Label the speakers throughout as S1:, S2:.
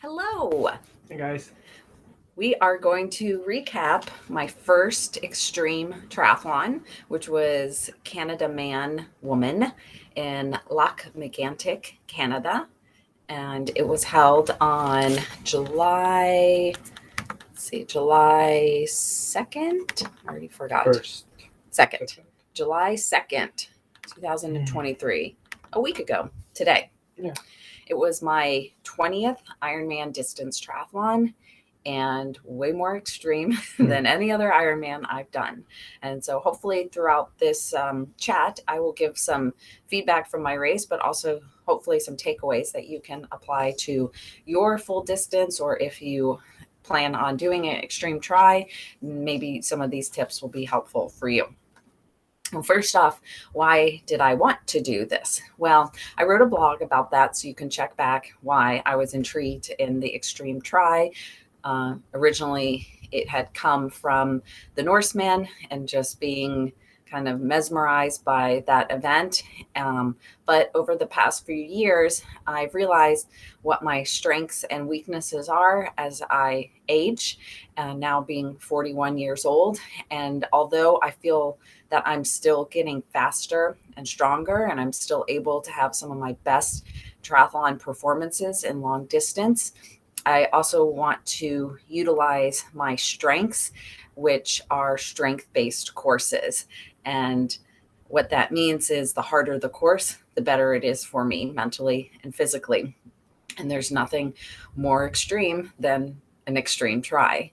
S1: Hello.
S2: Hey guys.
S1: We are going to recap my first extreme triathlon, which was Canadaman Woman in Lac Mégantic, Canada. And it was held on July 2nd. I already forgot.
S2: First.
S1: 2nd. July 2nd, 2023. A week ago today.
S2: Yeah.
S1: It was my 20th Ironman distance triathlon and way more extreme than any other Ironman I've done. And so hopefully throughout this chat, I will give some feedback from my race, but also hopefully some takeaways that you can apply to your full distance, or if you plan on doing an extreme tri, maybe some of these tips will be helpful for you. Well, first off, why did I want to do this? Well, I wrote a blog about that, so you can check back why I was intrigued in the extreme tri. Originally, it had come from the Norseman and just being kind of mesmerized by that event. But over the past few years, I've realized what my strengths and weaknesses are as I age, now being 41 years old. And although I feel that I'm still getting faster and stronger, and I'm still able to have some of my best triathlon performances in long distance, I also want to utilize my strengths, which are strength-based courses. And what that means is the harder the course, the better it is for me mentally and physically. And there's nothing more extreme than an extreme tri.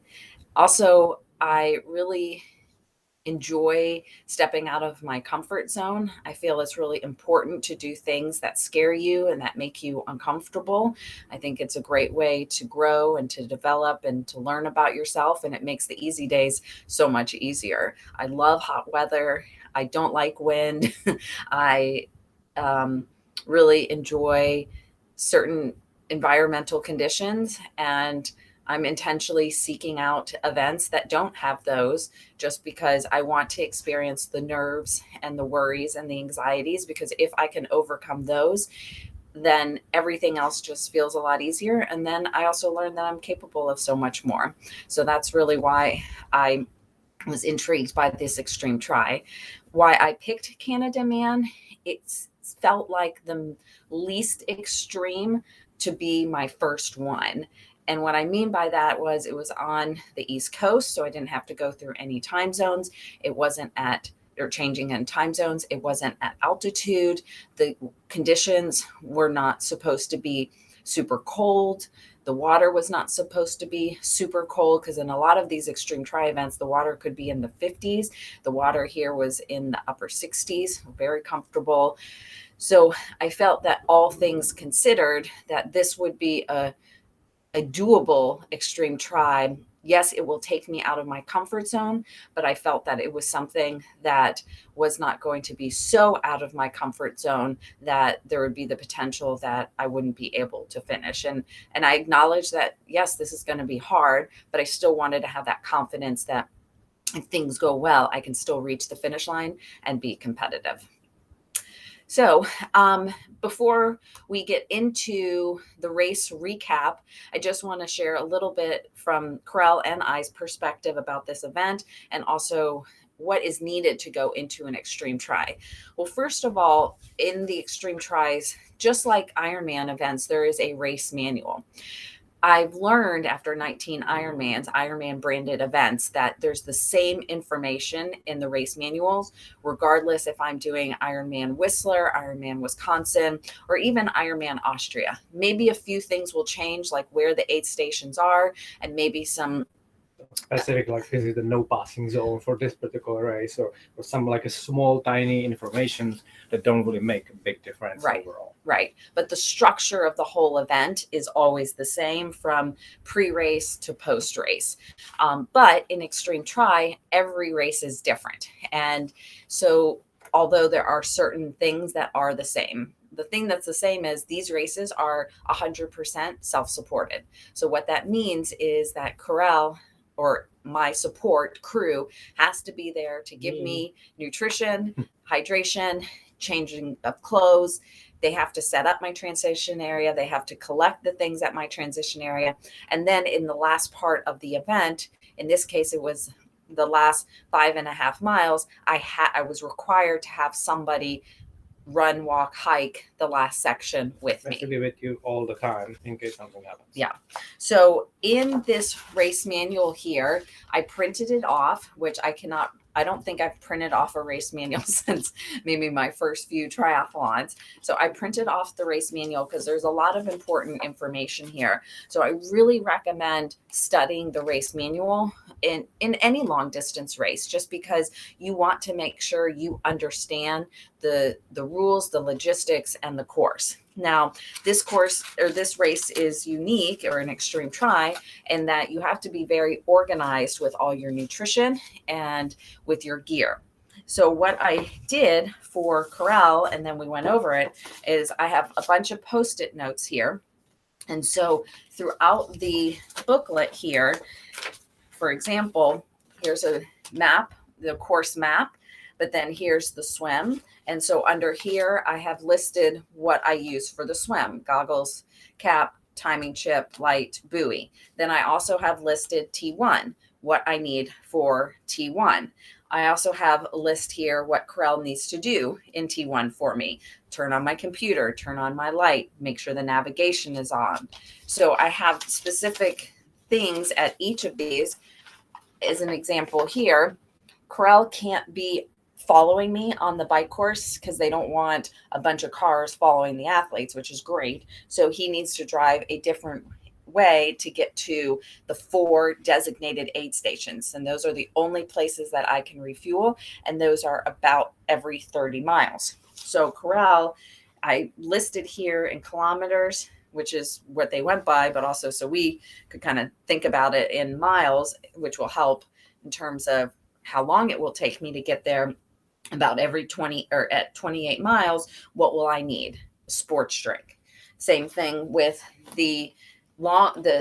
S1: Also, I really enjoy stepping out of my comfort zone. I feel it's really important to do things that scare you and that make you uncomfortable. I think it's a great way to grow and to develop and to learn about yourself, and it makes the easy days so much easier. I love hot weather. I don't like wind. I really enjoy certain environmental conditions, and I'm intentionally seeking out events that don't have those, just because I want to experience the nerves and the worries and the anxieties, because if I can overcome those, then everything else just feels a lot easier. And then I also learned that I'm capable of so much more. So that's really why I was intrigued by this extreme tri. Why I picked Canadaman, it felt like the least extreme to be my first one. And what I mean by that was it was on the East Coast, so I didn't have to go through any time zones. It wasn't at or changing in time zones. It wasn't at altitude. The conditions were not supposed to be super cold. The water was not supposed to be super cold, because in a lot of these extreme tri events, the water could be in the 50s. The water here was in the upper 60s, very comfortable. So I felt that all things considered, that this would be a doable extreme tri. Yes, it will take me out of my comfort zone, but I felt that it was something that was not going to be so out of my comfort zone that there would be the potential that I wouldn't be able to finish. And I acknowledge that, yes, this is going to be hard, but I still wanted to have that confidence that if things go well, I can still reach the finish line and be competitive. So, before we get into the race recap, I just want to share a little bit from Corel and I's perspective about this event, and also what is needed to go into an extreme tri. Well, first of all, in the extreme tris, just like Ironman events, there is a race manual. I've learned after 19 Ironmans, Ironman branded events, that there's the same information in the race manuals, regardless if I'm doing Ironman Whistler, Ironman Wisconsin, or even Ironman Austria. Maybe a few things will change, like where the aid stations are, and maybe some
S2: Specific, like this is the no passing zone for this particular race, or some like a small tiny information that don't really make a big difference overall.
S1: Right. But the structure of the whole event is always the same from pre-race to post-race. But in extreme tri, every race is different. And so although there are certain things that are the same, the thing that's the same is these races are 100% self-supported. So what that means is that Corel, or my support crew, has to be there to give me nutrition, hydration, changing of clothes, They have to set up my transition area. They have to collect the things at my transition area. And then in the last part of the event, in this case, it was the last 5.5 miles, I was required to have somebody run, walk, hike the last section with me.
S2: Basically with you all the time in case something happens.
S1: Yeah. So in this race manual here, I printed it off, which I don't think I've printed off a race manual since maybe my first few triathlons. So I printed off the race manual because there's a lot of important information here. So I really recommend studying the race manual in any long distance race, just because you want to make sure you understand the rules, the logistics, and the course. Now, this course or this race is unique, or an XTRI, in that you have to be very organized with all your nutrition and with your gear. So what I did for Corral, and then we went over it, is I have a bunch of Post-it notes here. And so throughout the booklet here, for example, here's a map, the course map, but then here's the swim. And so under here, I have listed what I use for the swim: goggles, cap, timing chip, light, buoy. Then I also have listed T1, what I need for T1. I also have a list here what Corral needs to do in T1 for me. Turn on my computer, turn on my light, make sure the navigation is on. So I have specific things at each of these. As an example here, Corral can't be following me on the bike course because they don't want a bunch of cars following the athletes, which is great. So he needs to drive a different way to get to the 4 designated aid stations. And those are the only places that I can refuel. And those are about every 30 miles. So Corral, I listed here in kilometers, which is what they went by, but also so we could kind of think about it in miles, which will help in terms of how long it will take me to get there. About every 20 or at 28 miles, what will I need? A sports drink. Same thing with the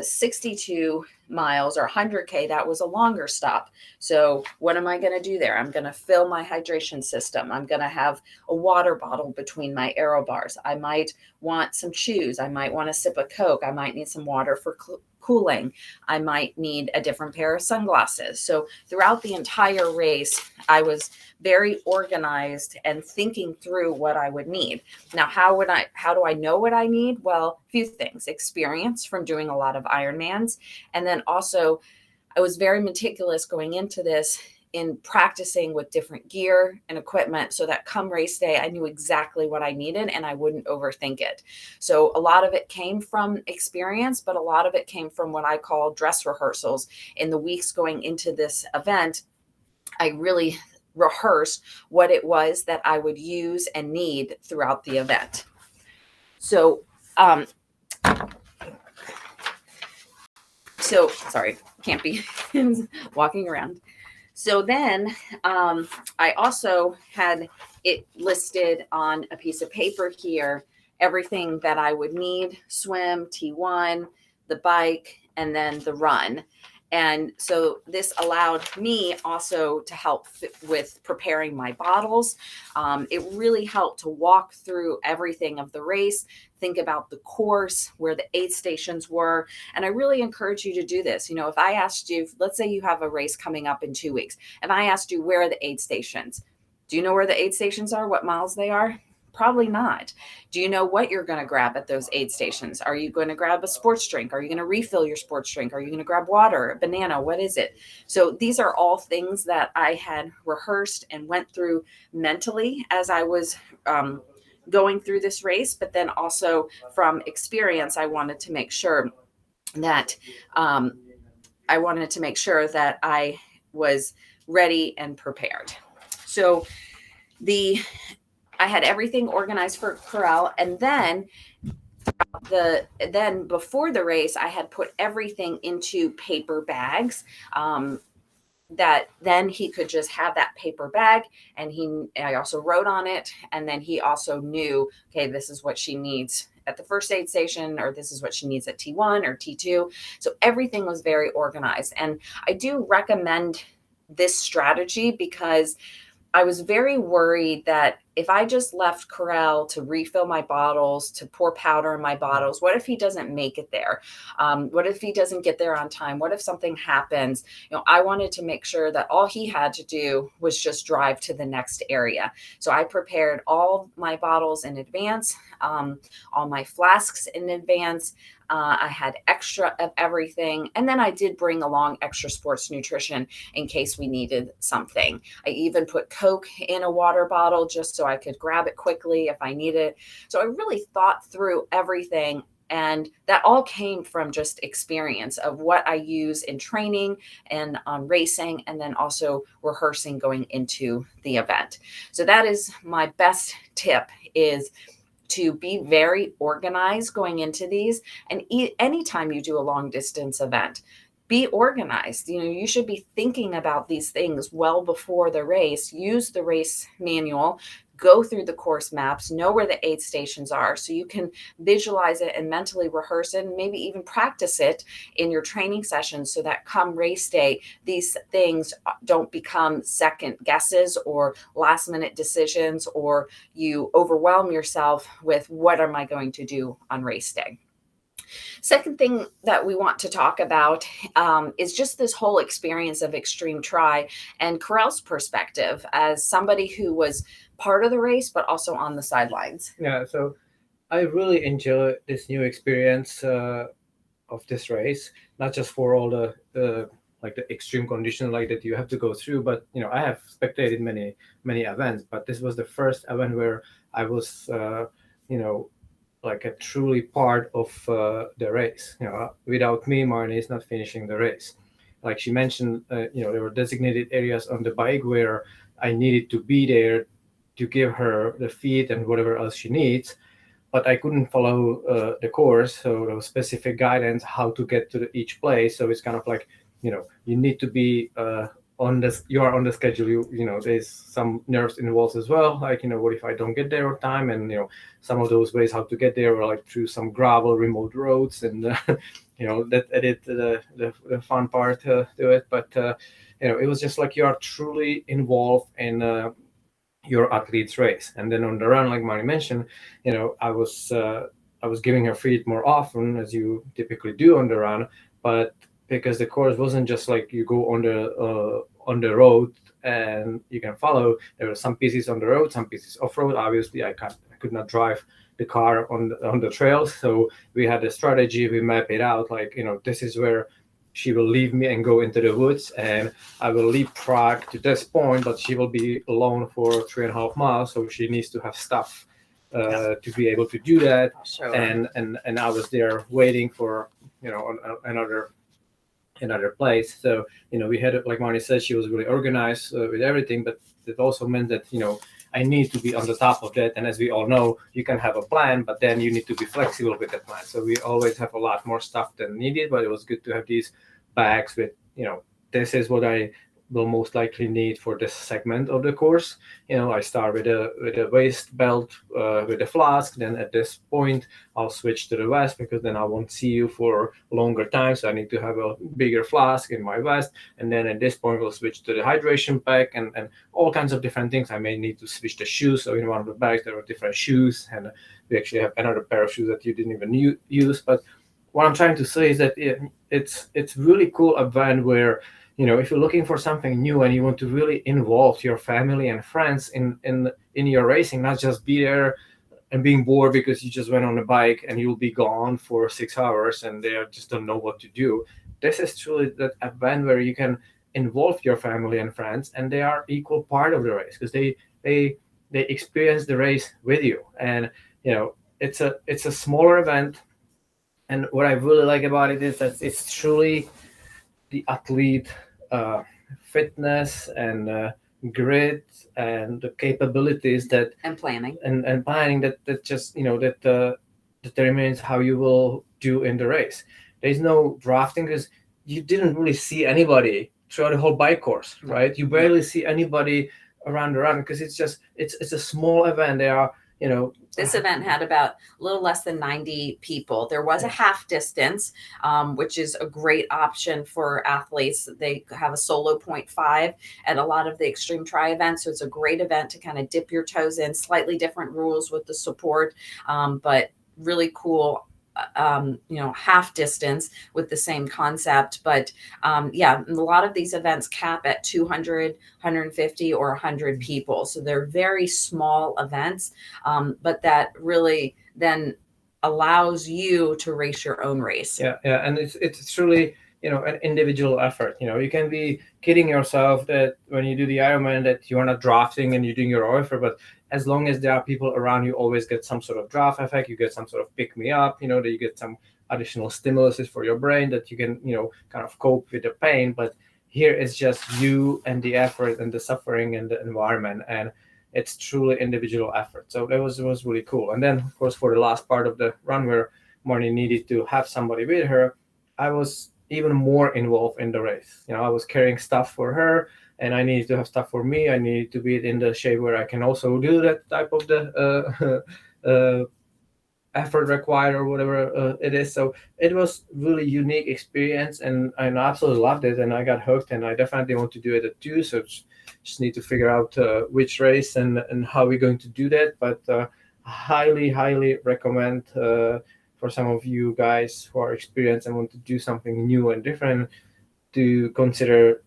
S1: 62 miles or 100K, that was a longer stop. So what am I going to do there? I'm going to fill my hydration system. I'm going to have a water bottle between my aero bars. I might want some chews. I might want a sip of Coke. I might need some water for cooling. I might need a different pair of sunglasses. So throughout the entire race, I was very organized and thinking through what I would need. Now, how do I know what I need? Well, a few things: experience from doing a lot of Ironmans. And then also I was very meticulous going into this in practicing with different gear and equipment so that come race day, I knew exactly what I needed and I wouldn't overthink it. So a lot of it came from experience, but a lot of it came from what I call dress rehearsals. In the weeks going into this event, I really rehearsed what it was that I would use and need throughout the event. So, sorry, can't be walking around. So then I also had it listed on a piece of paper here, everything that I would need: swim, T1, the bike, and then the run. And so this allowed me also to help with preparing my bottles. It really helped to walk through everything of the race, think about the course, where the aid stations were. And I really encourage you to do this. You know, if I asked you, let's say you have a race coming up in 2 weeks, and I asked you, where are the aid stations? Do you know where the aid stations are, what miles they are? Probably not. Do you know what you're going to grab at those aid stations? Are you going to grab a sports drink? Are you going to refill your sports drink? Are you going to grab water, a banana? What is it? So these are all things that I had rehearsed and went through mentally as I was going through this race. But then also from experience, I wanted to make sure that I was ready and prepared. So I had everything organized for Corral, and then before the race, I had put everything into paper bags. That then he could just have that paper bag, and I also wrote on it, and then he also knew, okay, this is what she needs at the first aid station, or this is what she needs at T1 or T2. So everything was very organized, and I do recommend this strategy because I was very worried that if I just left Corral to refill my bottles, to pour powder in my bottles, what if he doesn't make it there? What if he doesn't get there on time? What if something happens? I wanted to make sure that all he had to do was just drive to the next area. So I prepared all my bottles in advance, all my flasks in advance. I had extra of everything. And then I did bring along extra sports nutrition in case we needed something. I even put Coke in a water bottle just so I could grab it quickly if I need it. So I really thought through everything. And that all came from just experience of what I use in training and on racing, and then also rehearsing going into the event. So that is my best tip, is to be very organized going into these. And anytime you do a long distance event, be organized. You should be thinking about these things well before the race. Use the race manual, go through the course maps, know where the aid stations are so you can visualize it and mentally rehearse it, and maybe even practice it in your training sessions so that come race day, these things don't become second guesses or last minute decisions, or you overwhelm yourself with what am I going to do on race day. Second thing that we want to talk about is just this whole experience of XTRI and Corral's perspective as somebody who was part of the race, but also on the sidelines.
S2: Yeah, so I really enjoy this new experience of this race, not just for all the like the extreme conditions like that you have to go through, but I have spectated many events, but this was the first event where I was like a truly part of the race. Without me, Marnie is not finishing the race. Like she mentioned, there were designated areas on the bike where I needed to be there to give her the feed and whatever else she needs, but I couldn't follow the course. So there was specific guidance how to get to each place. So it's kind of like, you need to be you are on the schedule. There's some nerves involved as well. Like, what if I don't get there on time? And some of those ways how to get there were like through some gravel, remote roads, and that added the fun part to it. But it was just like you are truly involved in your athlete's race. And then on the run, like Mari mentioned, I was giving her feed more often, as you typically do on the run, but because the course wasn't just like you go on the road and you can follow. There were some pieces on the road, some pieces off road. Obviously, I could not drive the car on the trails, so we had a strategy. We mapped it out. Like, this is where she will leave me and go into the woods, and I will leave Prague to this point, but she will be alone for 3.5 miles, so she needs to have stuff to be able to do that.
S1: Sure.
S2: And I was there waiting for another place. So we had, like Marnie said, she was really organized with everything, but it also meant that I need to be on the top of that. And as we all know, you can have a plan, but then you need to be flexible with that plan. So we always have a lot more stuff than needed, but it was good to have these bags with this is what I will most likely need for this segment of the course. I start with a waist belt with a flask. Then at this point, I'll switch to the vest because then I won't see you for a longer time. So I need to have a bigger flask in my vest. And then at this point, we'll switch to the hydration pack and all kinds of different things. I may need to switch the shoes. So in one of the bags, there are different shoes. And we actually have another pair of shoes that you didn't even use. But what I'm trying to say is that it's really cool event where if you're looking for something new and you want to really involve your family and friends in your racing, not just be there and being bored because you just went on a bike and you'll be gone for 6 hours and they just don't know what to do. This is truly that event where you can involve your family and friends, and they are equal part of the race because they experience the race with you. And it's a smaller event, and what I really like about it is that it's truly the athlete fitness and grit and the capabilities that
S1: And planning.
S2: and planning that just that determines how you will do in the race. There's no drafting because you didn't really see anybody throughout the whole bike course, right? You barely see anybody around the run because it's a small event. There are
S1: This event had about a little less than 90 people. There was a half distance, which is a great option for athletes. They have a solo 0.5 at a lot of the Extreme Tri events. So it's a great event to kind of dip your toes in, slightly different rules with the support, but really cool half distance with the same concept. But a lot of these events cap at 200, 150 or 100 people. So they're very small events, but that really then allows you to race your own race.
S2: Yeah, and it's truly an individual effort. You can be kidding yourself that when you do the Ironman that you are not drafting and you're doing your own effort, but as long as there are people around, you always get some sort of draft effect. You get some sort of pick me up. That you get some additional stimuluses for your brain that you can kind of cope with the pain. But here it's just you and the effort and the suffering and the environment, and it's truly individual effort. So that was really cool. And then of course for the last part of the run where Marnie needed to have somebody with her, I was even more involved in the race. I was carrying stuff for her, and I needed to have stuff for me. I needed to be in the shape where I can also do that type of the effort required or whatever it is. So it was really unique experience, and I absolutely loved it, and I got hooked, and I definitely want to do it at 2. So just need to figure out which race and how we're going to do that. But highly recommend for some of you guys who are experienced and want to do something new and different to consider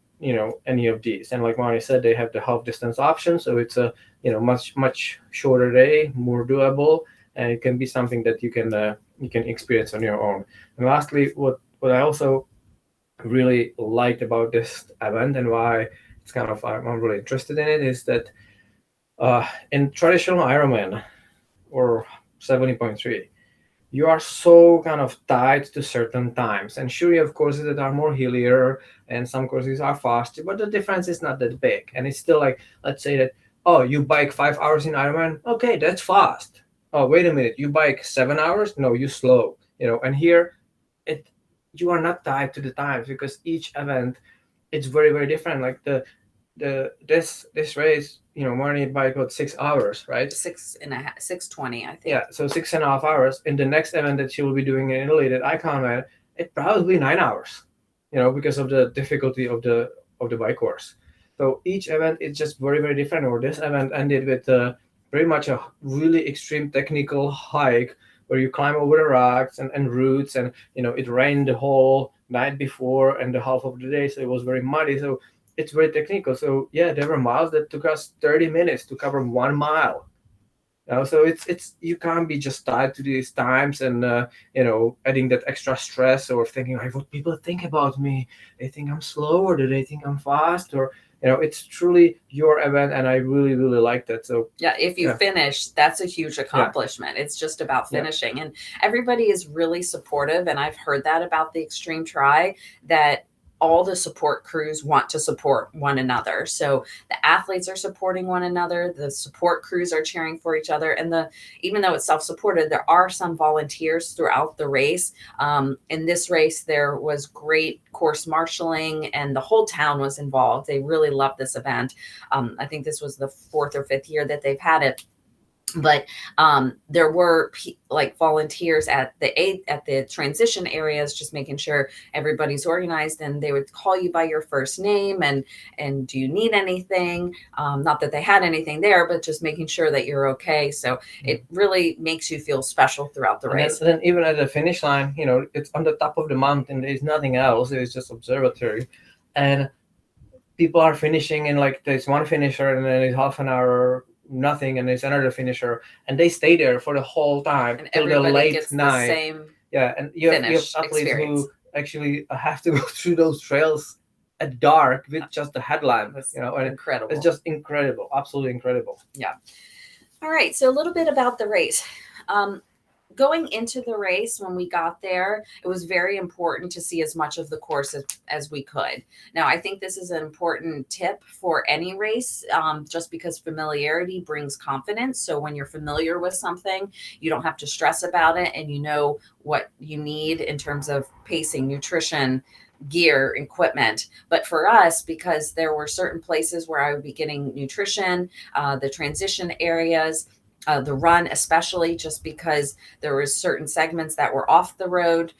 S2: any of these. And like Mari said, they have the half distance option, so it's a much shorter day, more doable, and it can be something that you can experience on your own. And lastly, what I also really liked about this event and why it's kind of I'm really interested in it is that in traditional Ironman or 70.3, you are so kind of tied to certain times. And sure, you have courses that are more hillier and some courses are faster, but the difference is not that big. And it's still like, let's say that, oh, you bike 5 hours in Ironman. Okay, that's fast. Oh, wait a minute, you bike 7 hours? No, you slow. And here you are not tied to the times because each event it's very different. Like this race, Marnie bike about 6 hours, right?
S1: 6.5, 6:20, I think.
S2: Yeah, so 6.5 hours. In the next event that she will be doing in Italy, that Icon Man, it probably 9 hours, because of the difficulty of the bike course. So each event is just very different. Or this event ended with pretty much a really extreme technical hike where you climb over the rocks and roots, and it rained the whole night before and the half of the day, so it was very muddy. So it's very technical. So yeah, there were miles that took us 30 minutes to cover 1 mile. So it's you can't be just tied to these times and adding that extra stress or thinking like, what people think about me? They think I'm slow, or do they think I'm fast? Or it's truly your event, and I really like that. So
S1: yeah, if you finish, that's a huge accomplishment. It's just about finishing, and everybody is really supportive. And I've heard that about the Extreme Tri, that all the support crews want to support one another. So the athletes are supporting one another, the support crews are cheering for each other, and even though it's self-supported, there are some volunteers throughout the race. In this race, there was great course marshaling, and the whole town was involved. They really loved this event. I think this was the 4th or 5th year that they've had it. But there were volunteers at the transition areas, just making sure everybody's organized, and they would call you by your first name and do you need anything? Not that they had anything there, but just making sure that you're okay. So it really makes you feel special throughout the race.
S2: And then even at the finish line, it's on the top of the mountain. There's nothing else. It's just observatory, and people are finishing, and there's one finisher, and then it's half an hour nothing, and there's another finisher, and they stay there for the whole time
S1: until the late night. The same
S2: and you have athletes experience. Who actually have to go through those trails at dark with just the headlamp. And
S1: incredible.
S2: It's just incredible, absolutely incredible.
S1: Yeah. All right, so a little bit about the race. Going into the race, when we got there, it was very important to see as much of the course as we could. Now, I think this is an important tip for any race, just because familiarity brings confidence. So when you're familiar with something, you don't have to stress about it, and you know what you need in terms of pacing, nutrition, gear, equipment. But for us, because there were certain places where I would be getting nutrition, the transition areas, The run, especially just because there was certain segments that were off the road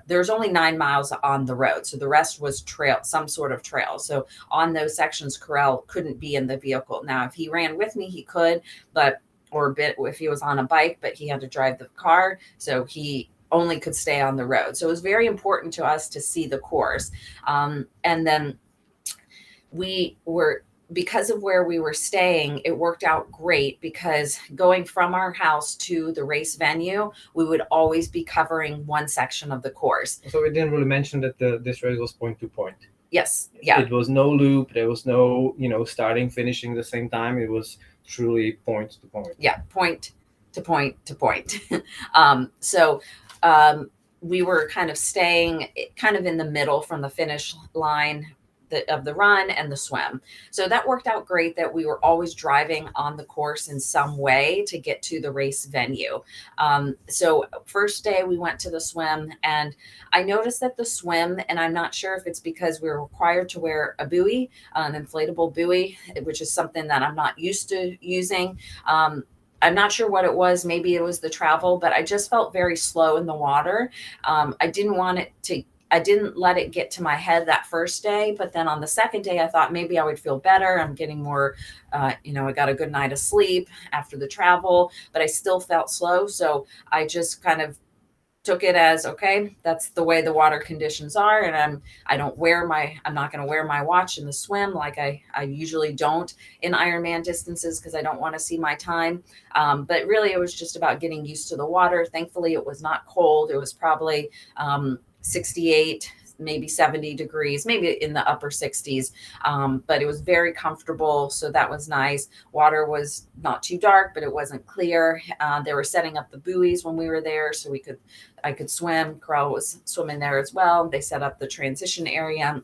S1: there's only 9 miles on the road. So the rest was trail, some sort of trail. So on those sections, Corral couldn't be in the vehicle. Now, if he ran with me, he could, but, or a bit if he was on a bike, but he had to drive the car. So he only could stay on the road. So it was very important to us to see the course. And then we were, because of where we were staying, it worked out great because going from our house to the race venue, we would always be covering one section of the course.
S2: So we didn't really mention that this race was point to point.
S1: Yes. Yeah.
S2: It was no loop. There was no, starting, finishing the same time. It was truly point to point.
S1: Yeah. Point to point to point. We were kind of staying kind of in the middle from the finish line of the run and the swim. So that worked out great that we were always driving on the course in some way to get to the race venue. So first day we went to the swim, and I noticed that the swim, and I'm not sure if it's because we were required to wear a buoy, an inflatable buoy, which is something that I'm not used to using. I'm not sure what it was. Maybe it was the travel, but I just felt very slow in the water. I didn't let it get to my head that first day, but then on the second day, I thought maybe I would feel better. I'm getting more, I got a good night of sleep after the travel, but I still felt slow. So I just kind of took it as, okay, that's the way the water conditions are. And I'm not going to wear my watch in the swim like I usually don't in Ironman distances, because I don't want to see my time. But really it was just about getting used to the water. Thankfully it was not cold. It was probably 68, maybe 70 degrees, maybe in the upper 60s. But it was very comfortable. So that was nice. Water was not too dark, but it wasn't clear. They were setting up the buoys when we were there, so I could swim. Corral was swimming there as well. They set up the transition area.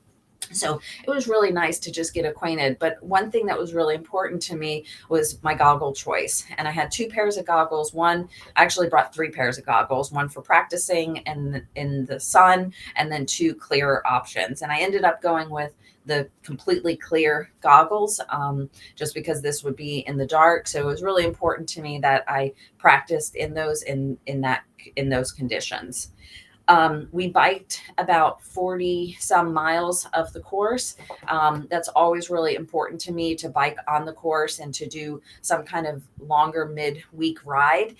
S1: So it was really nice to just get acquainted. But one thing that was really important to me was my goggle choice. And I had 2 pairs of goggles. I actually brought 3 pairs of goggles, one for practicing and in the sun, and then 2 clear options. And I ended up going with the completely clear goggles, just because this would be in the dark. So it was really important to me that I practiced in those conditions. We biked about 40 some miles of the course. That's always really important to me, to bike on the course and to do some kind of longer mid-week ride,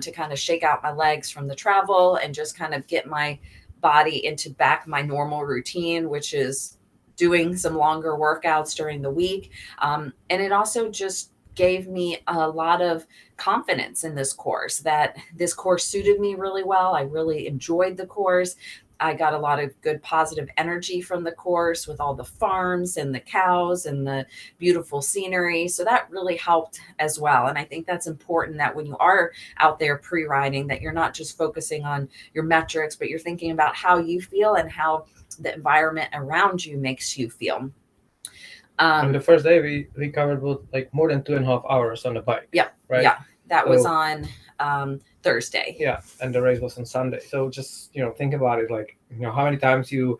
S1: to kind of shake out my legs from the travel and just kind of get my body into back my normal routine, which is doing some longer workouts during the week. And it also just gave me a lot of confidence in this course, that this course suited me really well. I really enjoyed the course. I got a lot of good positive energy from the course with all the farms and the cows and the beautiful scenery. So that really helped as well. And I think that's important, that when you are out there pre-riding, that you're not just focusing on your metrics, but you're thinking about how you feel and how the environment around you makes you feel.
S2: On the first day, we covered like more than 2.5 hours on the bike.
S1: Yeah.
S2: Right.
S1: Yeah. That was on Thursday.
S2: Yeah. And the race was on Sunday. So just, think about it. Like, how many times you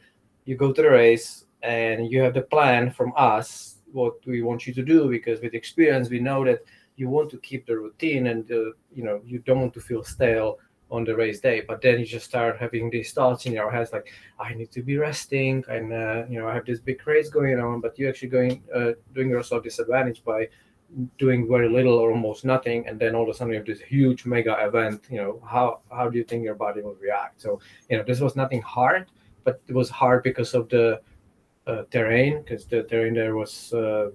S2: go to the race and you have the plan from us, what we want you to do, because with experience, we know that you want to keep the routine and, you don't want to feel stale on the race day. But then you just start having these thoughts in your head, like, I need to be resting, and I have this big race going on, but you're actually doing yourself disadvantage by doing very little or almost nothing, and then all of a sudden you have this huge mega event. How do you think your body will react? So this was nothing hard, but it was hard because of the terrain, because the terrain there was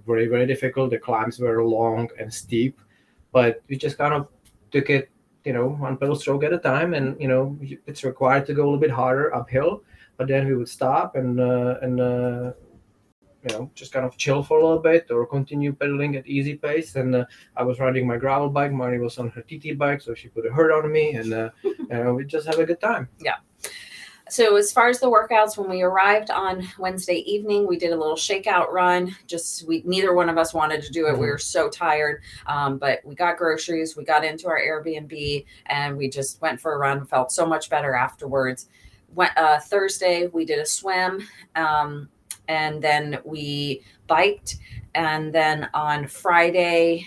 S2: very, very difficult. The climbs were long and steep, but we just kind of took it one pedal stroke at a time, and it's required to go a little bit harder uphill, but then we would stop and just kind of chill for a little bit or continue pedaling at easy pace. And I was riding my gravel bike, Marnie was on her TT bike, so she put a hurt on me, and we just have a good time.
S1: Yeah. So as far as the workouts, when we arrived on Wednesday evening, we did a little shakeout run. Neither one of us wanted to do it. Mm-hmm. We were so tired, but we got groceries, we got into our Airbnb, and we just went for a run. Felt so much better afterwards. Thursday, we did a swim, and then we biked. And then on Friday,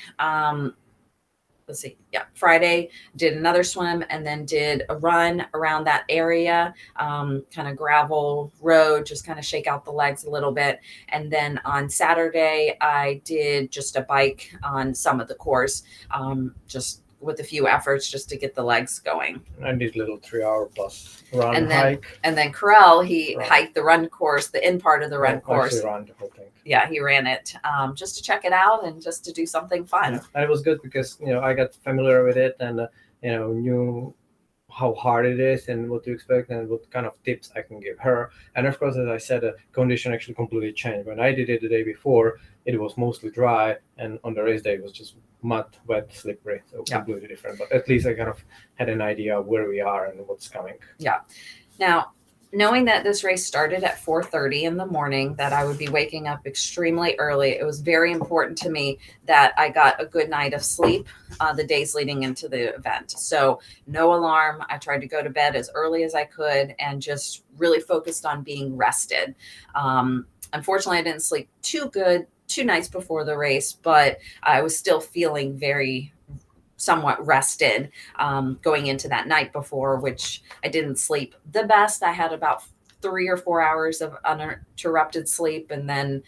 S1: let's see, yeah, Friday did another swim and then did a run around that area, kind of gravel road, just kind of shake out the legs a little bit. And then on Saturday, I did just a bike on some of the course, just with a few efforts just to get the legs going.
S2: I did little 3 hour plus run
S1: And then,
S2: hike.
S1: and then Corel, he
S2: Run.
S1: hiked the run course, the end part of the run course.
S2: Actually ran the whole thing.
S1: Yeah, he ran it just to check it out and just to do something fun.
S2: Yeah. And it was good because I got familiar with it and knew how hard it is and what to expect and what kind of tips I can give her. And of course, as I said, the condition actually completely changed. When I did it the day before, it was mostly dry, and on the race day it was just mud, wet, slippery, so completely different. But at least I kind of had an idea of where we are and what's coming.
S1: Yeah. Now, knowing that this race started at 4:30 in the morning, that I would be waking up extremely early, it was very important to me that I got a good night of sleep the days leading into the event. So no alarm. I tried to go to bed as early as I could and just really focused on being rested. Unfortunately, I didn't sleep too good 2 nights before the race, but I was still feeling very somewhat rested going into that night before, which I didn't sleep the best. I had about 3 or 4 hours of uninterrupted sleep, and then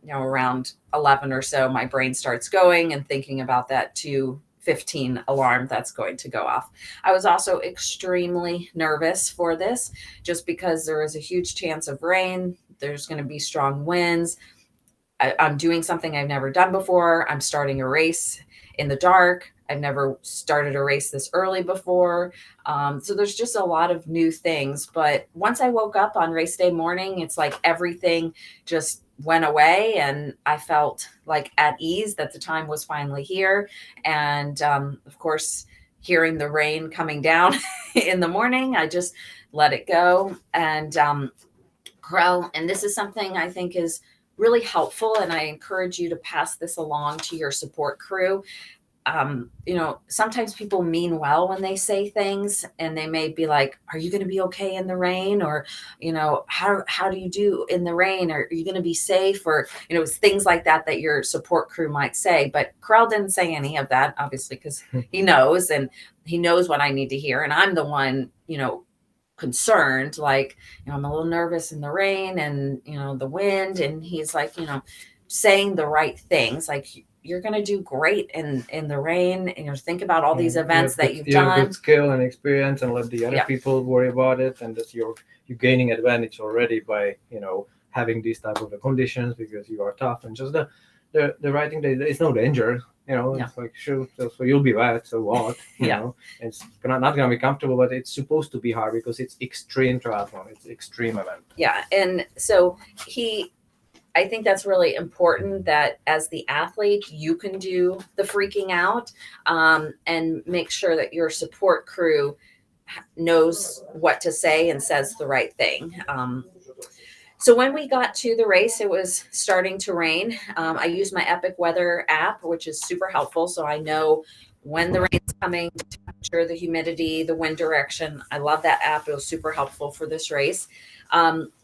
S1: around 11 or so my brain starts going and thinking about that 2:15 alarm that's going to go off. I was also extremely nervous for this just because there is a huge chance of rain. There's going to be strong winds. I'm doing something I've never done before. I'm starting a race in the dark. I've never started a race this early before. So there's just a lot of new things. But once I woke up on race day morning, it's like everything just went away and I felt like at ease that the time was finally here. And of course, hearing the rain coming down in the morning, I just let it go. And Corel, and this is something I think is really helpful, and I encourage you to pass this along to your support crew. Sometimes people mean well when they say things, and they may be like, are you going to be okay in the rain? Or, how do you do in the rain? Or are you going to be safe? Or, things like that your support crew might say. But Corel didn't say any of that, obviously, because he knows, and he knows what I need to hear. And I'm the one, concerned, like, I'm a little nervous in the rain and, the wind. And he's like, saying the right things, like, you're going to do great in the rain, and think about all these events that you've done.
S2: You have good skill and experience, and let the other people worry about it. And that you're gaining advantage already by, having these type of conditions, because you are tough, and just the right thing, there's no danger. It's like, sure, so you'll be wet, so what? It's not going to be comfortable, but it's supposed to be hard because it's extreme triathlon. It's extreme event.
S1: Yeah. And so I think that's really important, that as the athlete, you can do the freaking out, and make sure that your support crew knows what to say and says the right thing. So when we got to the race, it was starting to rain. I used my Epic Weather app, which is super helpful. So I know when the rain's coming, the temperature, the humidity, the wind direction. I love that app. It was super helpful for this race.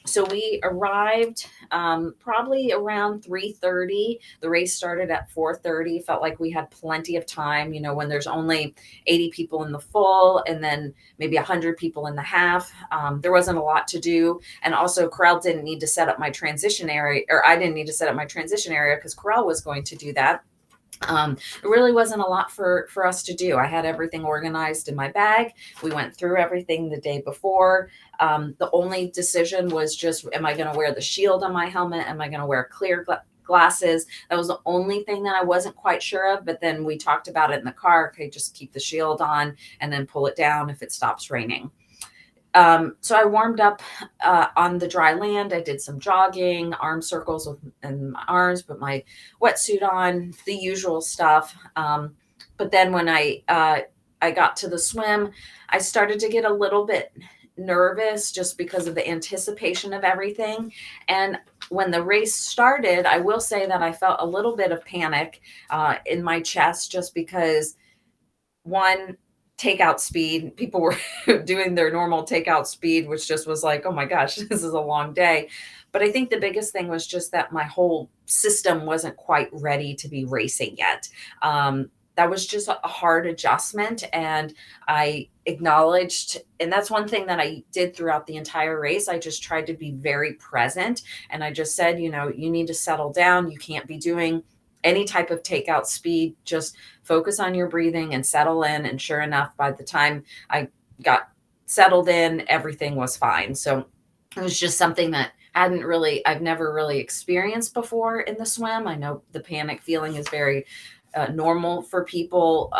S1: So we arrived probably around 3:30. The race started at 4:30. Felt like we had plenty of time, when there's only 80 people in the full and then maybe 100 people in the half. There wasn't a lot to do. And also Corel didn't need to set up my transition area, or I didn't need to set up my transition area because Corel was going to do that. It really wasn't a lot for us to do. I had everything organized in my bag. We went through everything the day before. The only decision was just, am I going to wear the shield on my helmet? Am I going to wear clear glasses? That was the only thing that I wasn't quite sure of. But then we talked about it in the car. Okay, just keep the shield on and then pull it down if it stops raining. So I warmed up on the dry land. I did some jogging, arm circles in my arms, put my wetsuit on, the usual stuff. But then when I got to the swim, I started to get a little bit nervous just because of the anticipation of everything. And when the race started, I will say that I felt a little bit of panic in my chest, just because, one, takeout speed, people were doing their normal takeout speed, which just was like, oh my gosh, this is a long day. But I think the biggest thing was just that my whole system wasn't quite ready to be racing yet. that was just a hard adjustment. And I acknowledged, and that's one thing that I did throughout the entire race. I just tried to be very present. And I just said, you know, you need to settle down. You can't be doing any type of takeout speed. Just focus on your breathing and settle in. And sure enough, by the time I got settled in, everything was fine. So it was just something that I've never really experienced before in the swim. I know the panic feeling is very normal for people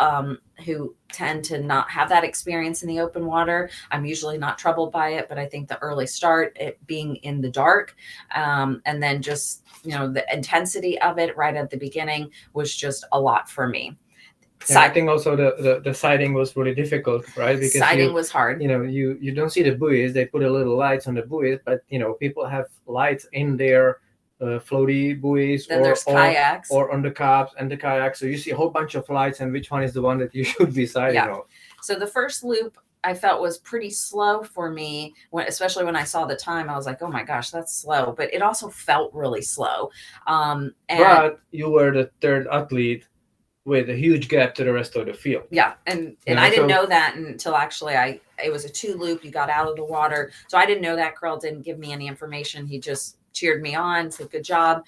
S1: who tend to not have that experience in the open water. I'm usually not troubled by it, but I think the early start, it being in the dark, and then just, you know, the intensity of it right at the beginning was just a lot for me.
S2: Yeah, I think also the sighting was really difficult, right? Because
S1: sighting was hard.
S2: You know, you don't see the buoys. They put a little lights on the buoys, but you know, people have lights in their floaty buoys,
S1: Then there's kayaks,
S2: or on the cabs and the kayaks. So you see a whole bunch of lights, and which one is the one that you should be sighting on?
S1: So the first loop I felt was pretty slow for me, especially when I saw the time. I was like, oh my gosh, that's slow. But it also felt really slow.
S2: But you were the third athlete with a huge gap to the rest of the field.
S1: Yeah, and I didn't know that until actually it was a 2 loop. You got out of the water, so I didn't know that. Carl didn't give me any information. He just cheered me on, said good job.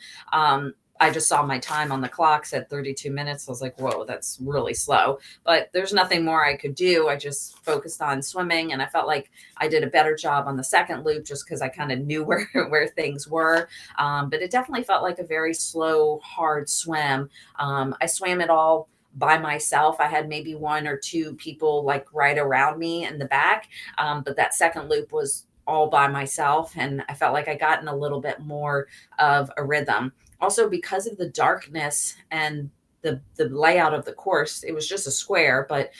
S1: I just saw my time on the clock, said 32 minutes. I was like, whoa, that's really slow. But there's nothing more I could do. I just focused on swimming, and I felt like I did a better job on the second loop just because I kind of knew where things were. But it definitely felt like a very slow, hard swim. I swam it all by myself. I had maybe 1 or 2 people like right around me in the back. But that second loop was all by myself, and I felt like I got in a little bit more of a rhythm. Also, because of the darkness and the layout of the course, it was just a square, but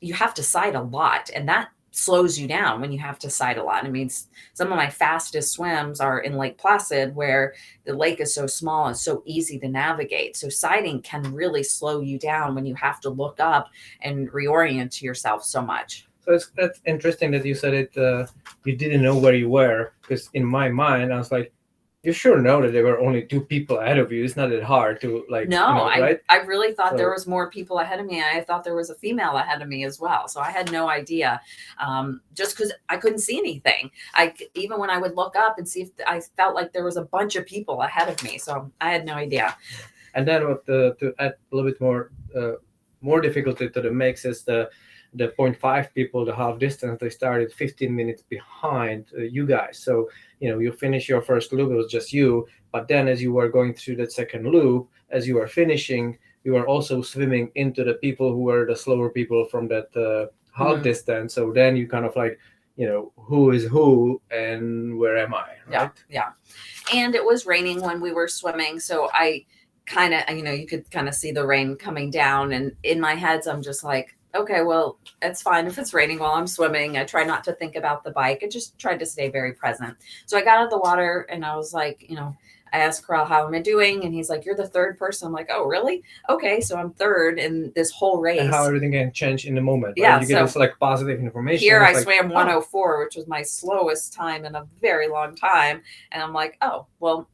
S1: you have to sight a lot, and that slows you down when you have to sight a lot. I mean, some of my fastest swims are in Lake Placid, where the lake is so small and so easy to navigate. So sighting can really slow you down when you have to look up and reorient yourself so much.
S2: So that's interesting that you said it. You didn't know where you were, because in my mind, I was like, you sure know that there were only 2 people ahead of you. It's not that hard to like.
S1: No,
S2: you know, right?
S1: I really thought there was more people ahead of me. I thought there was a female ahead of me as well. So I had no idea, just because I couldn't see anything. Even when I would look up and see if I felt like there was a bunch of people ahead of me. So I had no idea.
S2: And then to add a little bit more difficulty to the mix is the 0.5 people, the half distance, they started 15 minutes behind you guys. So, you know, you finish your first loop, it was just you. But then as you were going through that second loop, as you were finishing, you were also swimming into the people who were the slower people from that half distance. So then you kind of like, you know, who is who and where am I? Right?
S1: Yeah. And it was raining when we were swimming. So I kind of, you know, you could kind of see the rain coming down. And in my head, I'm just like, okay, well, it's fine if it's raining while I'm swimming. I try not to think about the bike. I just tried to stay very present. So I got out of the water and I was like, you know, I asked Corral, how am I doing? And he's like, you're the 3rd person. I'm like, oh, really? Okay. So I'm 3rd in this whole race.
S2: And how everything can change in the moment. Right?
S1: Yeah.
S2: You get this like positive information.
S1: Here I swam 104, which was my slowest time in a very long time. And I'm like, oh, well,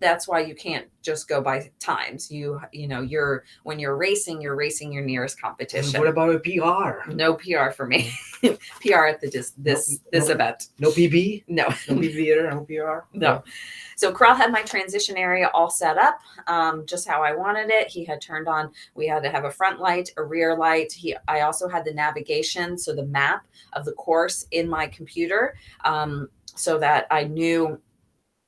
S1: that's why you can't just go by times. You know, when you're racing your nearest competition.
S2: And what about a PR?
S1: No PR for me. PR at this event.
S2: No PB?
S1: No.
S2: No PB either? No PR?
S1: No. So Corral had my transition area all set up, just how I wanted it. He had turned on, we had to have a front light, a rear light. I also had the navigation, so the map of the course in my computer, so that I knew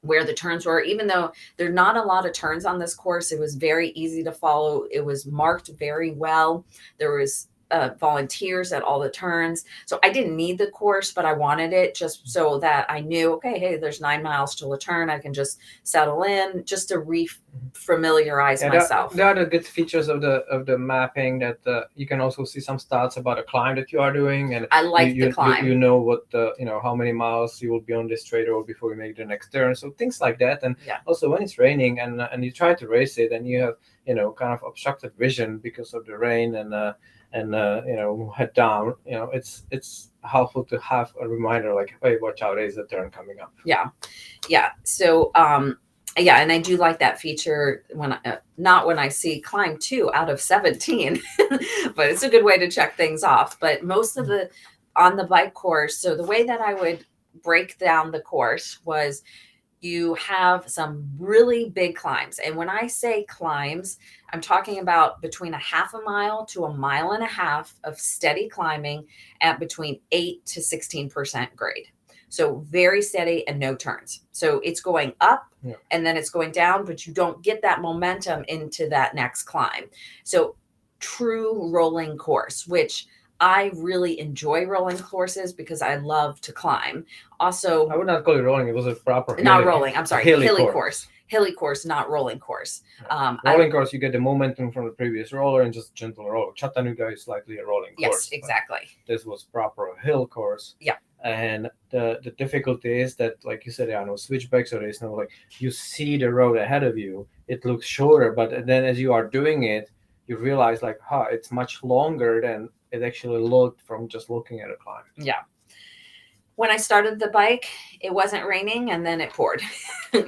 S1: where the turns were. Even though there are not a lot of turns on this course, it was very easy to follow. It was marked very well. There was volunteers at all the turns. So I didn't need the course, but I wanted it just so that I knew, okay, hey, there's 9 miles till a turn. I can just settle in, just to familiarize myself.
S2: There are the good features of the mapping that you can also see some stats about a climb that you are doing, and
S1: I like the climb.
S2: You know what how many miles you will be on this straight road before you make the next turn. So things like that, and also when it's raining and you try to race it and you have kind of obstructed vision because of the rain and head down. It's helpful to have a reminder like, hey, watch out, there's a turn coming up.
S1: Yeah. So Yeah, and I do like that feature when not when I see climb 2 out of 17, but it's a good way to check things off. But most of the on the bike course, so the way that I would break down the course was you have some really big climbs. And when I say climbs, I'm talking about between a half a mile to a mile and a half of steady climbing at between 8 to 16% grade. So very steady and no turns. So it's going up and then it's going down, but you don't get that momentum into that next climb. So true rolling course, which I really enjoy rolling courses because I love to climb. Also,
S2: I would not call it rolling. It was a proper
S1: not rolling. I'm sorry, hilly
S2: course.
S1: course. Hilly course, not rolling course.
S2: Rolling course, you get the momentum from the previous roller and just gentle roll. Chattanooga is slightly a rolling course.
S1: Yes, exactly.
S2: This was proper hill course.
S1: Yeah.
S2: And the difficulty is that, like you said, there are no switchbacks, or there's no, like, you see the road ahead of you. It looks shorter, but then as you are doing it, you realize, like, it's much longer than it actually looked from just looking at a climb.
S1: Yeah. When I started the bike, it wasn't raining and then it poured.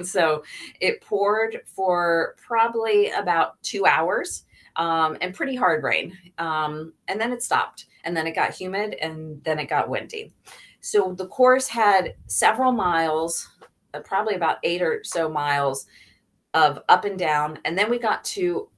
S1: So it poured for probably about 2 hours, and pretty hard rain. And then it stopped, and then it got humid, and then it got windy. So the course had several miles, probably about 8 or so miles of up and down. And then we got to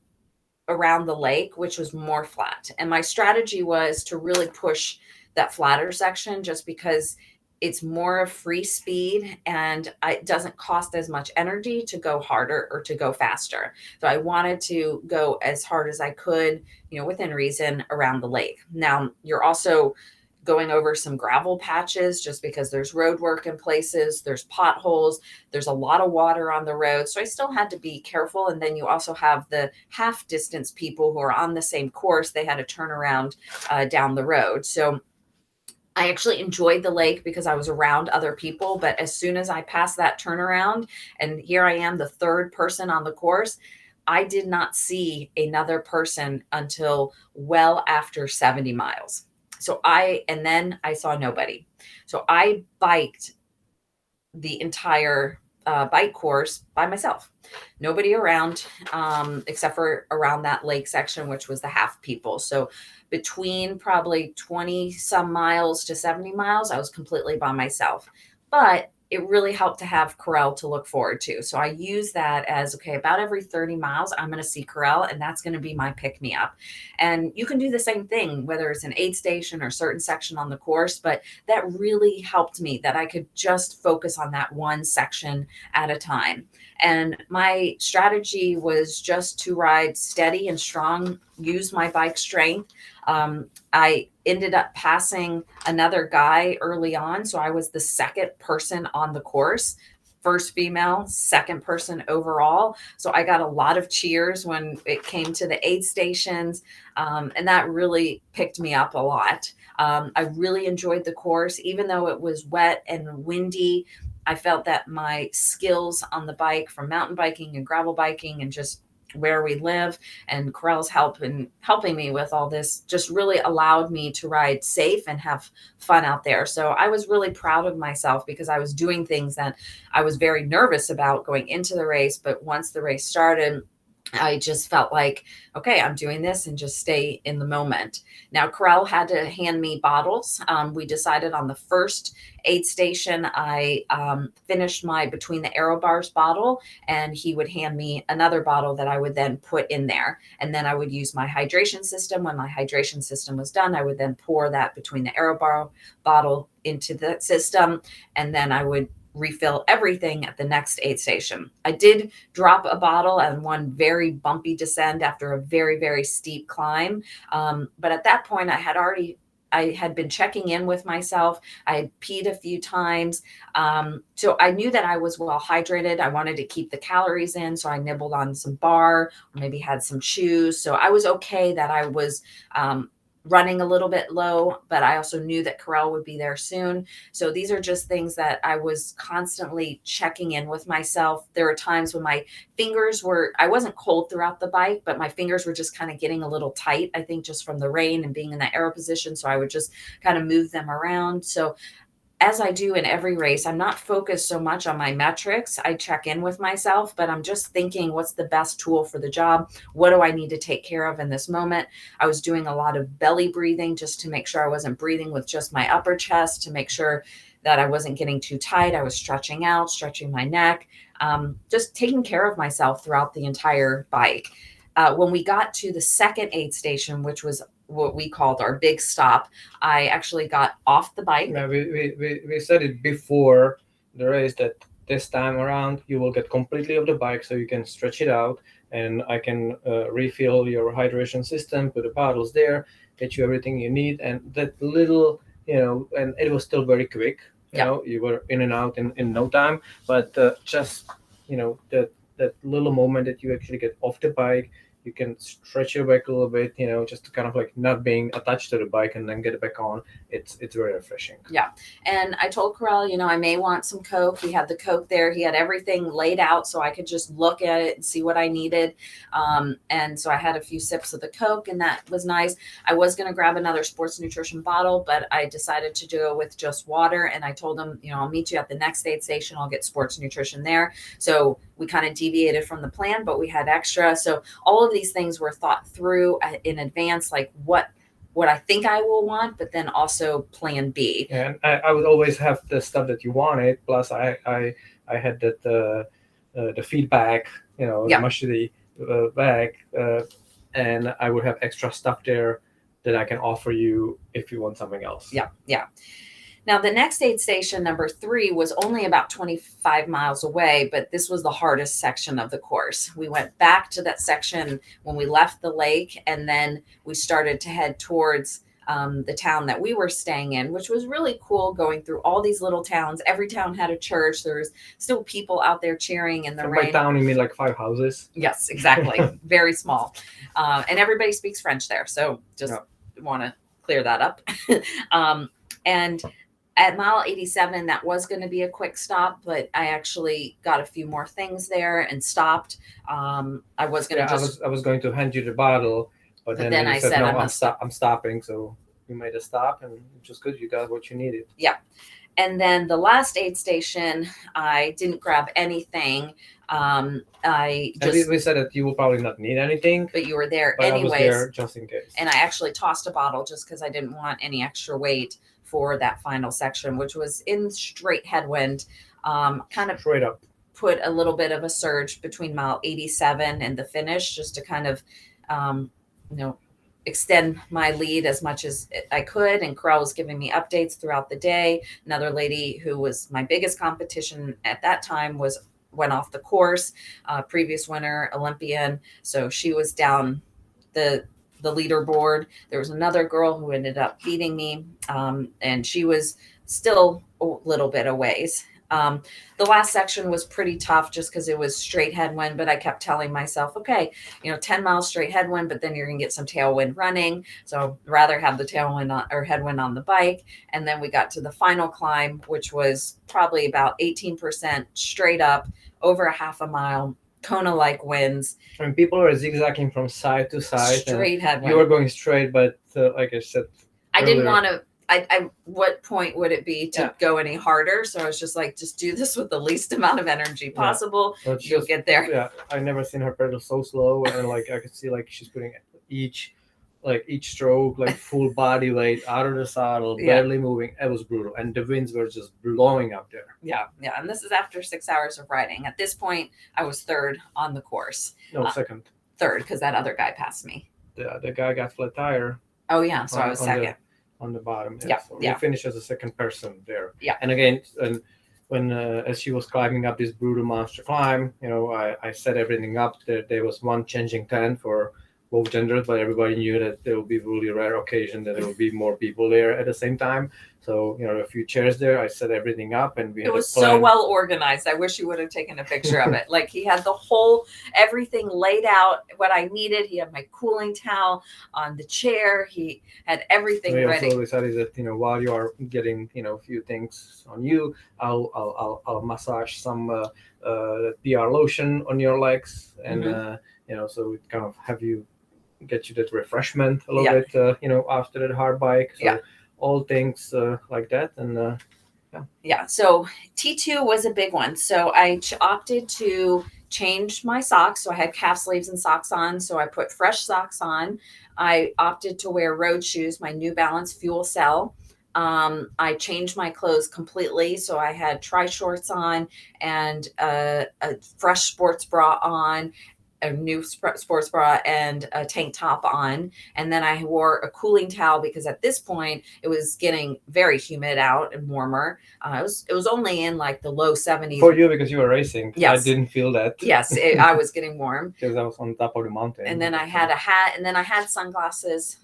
S1: around the lake, which was more flat. And my strategy was to really push that flatter section just because it's more of free speed and it doesn't cost as much energy to go harder or to go faster. So I wanted to go as hard as I could, within reason around the lake. Now, you're also going over some gravel patches just because there's road work in places, there's potholes, there's a lot of water on the road. So I still had to be careful. And then you also have the half distance people who are on the same course. They had to turn around down the road. So I actually enjoyed the lake because I was around other people. But as soon as I passed that turnaround, and here I am, the third person on the course, I did not see another person until well after 70 miles. And then I saw nobody. So I biked the entire bike course by myself. Nobody around, except for around that lake section, which was the half people. So between probably 20 some miles to 70 miles, I was completely by myself. But it really helped to have Corel to look forward to. So I use that as, okay, about every 30 miles, I'm going to see Corel, and that's going to be my pick me up. And you can do the same thing, whether it's an aid station or certain section on the course, but that really helped me that I could just focus on that one section at a time. And my strategy was just to ride steady and strong, use my bike strength. I ended up passing another guy early on. So I was the second person on the course, first female, second person overall. So I got a lot of cheers when it came to the aid stations. And that really picked me up a lot. I really enjoyed the course, even though it was wet and windy. I felt that my skills on the bike from mountain biking and gravel biking and just where we live and Corel's helping me with all this just really allowed me to ride safe and have fun out there. So I was really proud of myself because I was doing things that I was very nervous about going into the race. But once the race started, I just felt like, okay, I'm doing this and just stay in the moment. Now, Corel had to hand me bottles. We decided on the first aid station, I finished my between the aero bars bottle, and he would hand me another bottle that I would then put in there. And then I would use my hydration system. When my hydration system was done, I would then pour that between the aero bar bottle into the system. And then I would refill everything at the next aid station. I did drop a bottle on one very bumpy descent after a very, very steep climb. But at that point, I had been checking in with myself. I had peed a few times. So I knew that I was well hydrated. I wanted to keep the calories in. So I nibbled on some bar, or maybe had some chews. So I was okay that I was running a little bit low, but I also knew that Corel would be there soon. So these are just things that I was constantly checking in with myself. There were times when my fingers I wasn't cold throughout the bike, but my fingers were just kind of getting a little tight, I think just from the rain and being in that aero position. So I would just kind of move them around. So as I do in every race, I'm not focused so much on my metrics. I check in with myself, but I'm just thinking, what's the best tool for the job? What do I need to take care of in this moment? I was doing a lot of belly breathing just to make sure I wasn't breathing with just my upper chest, to make sure that I wasn't getting too tight. I was stretching out, stretching my neck, just taking care of myself throughout the entire bike. When we got to the second aid station, which was what we called our big stop, I actually got off the bike.
S2: Yeah, we said it before the race that this time around you will get completely off the bike so you can stretch it out, and I can refill your hydration system, put the bottles there, get you everything you need. And that little, and it was still very quick. You were in and out in no time, but just, that little moment that you actually get off the bike, you can stretch your bike a little bit, just to kind of like not being attached to the bike and then get it back on. It's very refreshing.
S1: Yeah. And I told Corral, I may want some Coke. He had the Coke there. He had everything laid out so I could just look at it and see what I needed. And so I had a few sips of the Coke, and that was nice. I was going to grab another sports nutrition bottle, but I decided to go with just water. And I told him, I'll meet you at the next aid station. I'll get sports nutrition there. So we kind of deviated from the plan, but we had extra. So all of these things were thought through in advance, like what I think I will want, but then also plan B.
S2: And I would always have the stuff that you wanted. Plus, I had that the feedback, the mushy bag, and I would have extra stuff there that I can offer you if you want something else.
S1: Yeah. Now, the next aid station, number 3, was only about 25 miles away, but this was the hardest section of the course. We went back to that section when we left the lake, and then we started to head towards the town that we were staying in, which was really cool, going through all these little towns. Every town had a church. There was still people out there cheering in the rain.
S2: By town, you mean like 5 houses?
S1: Yes, exactly. Very small. And everybody speaks French there, so just want to clear that up. And at mile 87, that was going to be a quick stop, but I actually got a few more things there and stopped. I was going to
S2: I was going to hand you the bottle, but then I said, no, I'm stopping. So you made a stop, and which was good. You got what you needed.
S1: Yeah. And then the last aid station, I didn't grab anything.
S2: We said that you will probably not need anything,
S1: but you were there
S2: but
S1: anyways.
S2: I was there just in case.
S1: And I actually tossed a bottle just because I didn't want any extra weight for that final section, which was in straight headwind, kind of
S2: straight up.
S1: Put a little bit of a surge between mile 87 and the finish, just to kind of, extend my lead as much as I could. And Corral was giving me updates throughout the day. Another lady who was my biggest competition at that time went off the course, previous winner, Olympian. So she was down the leaderboard. There was another girl who ended up beating me, and she was still a little bit a ways. The last section was pretty tough just because it was straight headwind, but I kept telling myself, okay, 10 miles straight headwind, but then you're going to get some tailwind running. So I'd rather have the tailwind or headwind on the bike. And then we got to the final climb, which was probably about 18% straight up, over a half a mile, Kona-like winds.
S2: And people are zigzagging from side to side.
S1: Straight headwind.
S2: You were going straight, but like I said,
S1: I didn't want to. What point would it be to go any harder? So I was just like, just do this with the least amount of energy possible.
S2: Yeah.
S1: You'll get there.
S2: Yeah, I never seen her pedal so slow, and like I could see like she's putting each stroke like full body weight out of the saddle, barely moving. It was brutal, and the winds were just blowing up there.
S1: Yeah, and this is after 6 hours of riding. At this point, I was third on the course.
S2: No, second.
S1: Third, because that other guy passed me.
S2: Yeah, the guy got flat tire.
S1: Oh yeah, so I was second.
S2: On the bottom.
S1: Yeah.
S2: So we finished as a second person there.
S1: Yeah.
S2: And again, when as she was climbing up this brutal monster climb, I set everything up. There was one changing tent for both genders, but everybody knew that there would be really rare occasion that there would be more people there at the same time. So, a few chairs there. I set everything up, and
S1: it was so well organized. I wish you would have taken a picture of it. Like, he had everything laid out, what I needed. He had my cooling towel on the chair. He had everything ready.
S2: We also decided that, while you are getting, a few things on you, I'll massage some PR lotion on your legs, and so it kind of get you that refreshment a little bit, after that hard bike. So all things like that, and
S1: Yeah. So T2 was a big one. So I opted to change my socks. So I had calf sleeves and socks on. So I put fresh socks on. I opted to wear road shoes, my New Balance Fuel Cell. I changed my clothes completely. So I had tri shorts on and a fresh sports bra on, a new sports bra and a tank top on. And then I wore a cooling towel because at this point it was getting very humid out and warmer. It was only in like the low 70s.
S2: For you, because you were racing.
S1: Yes.
S2: I didn't feel that.
S1: Yes, I was getting warm.
S2: Because I was on top of the mountain.
S1: And then I had a hat, and then I had sunglasses.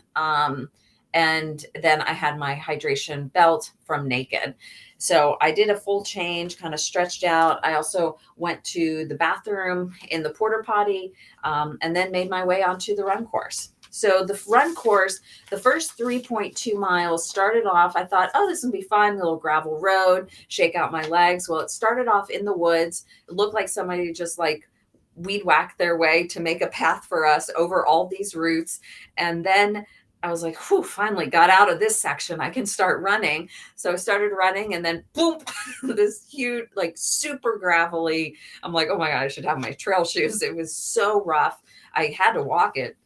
S1: And then I had my hydration belt from Naked. So I did a full change, kind of stretched out. I also went to the bathroom in the porta potty, and then made my way onto the run course. So the run course, the first 3.2 miles started off, I thought, oh, this will be fun, little gravel road, shake out my legs. Well, it started off in the woods. It looked like somebody just like weed whacked their way to make a path for us over all these routes. And then I was like, whew, finally got out of this section. I can start running. So I started running, and then boom, this huge, like super gravelly. I'm like, oh my God, I should have my trail shoes. It was so rough. I had to walk it.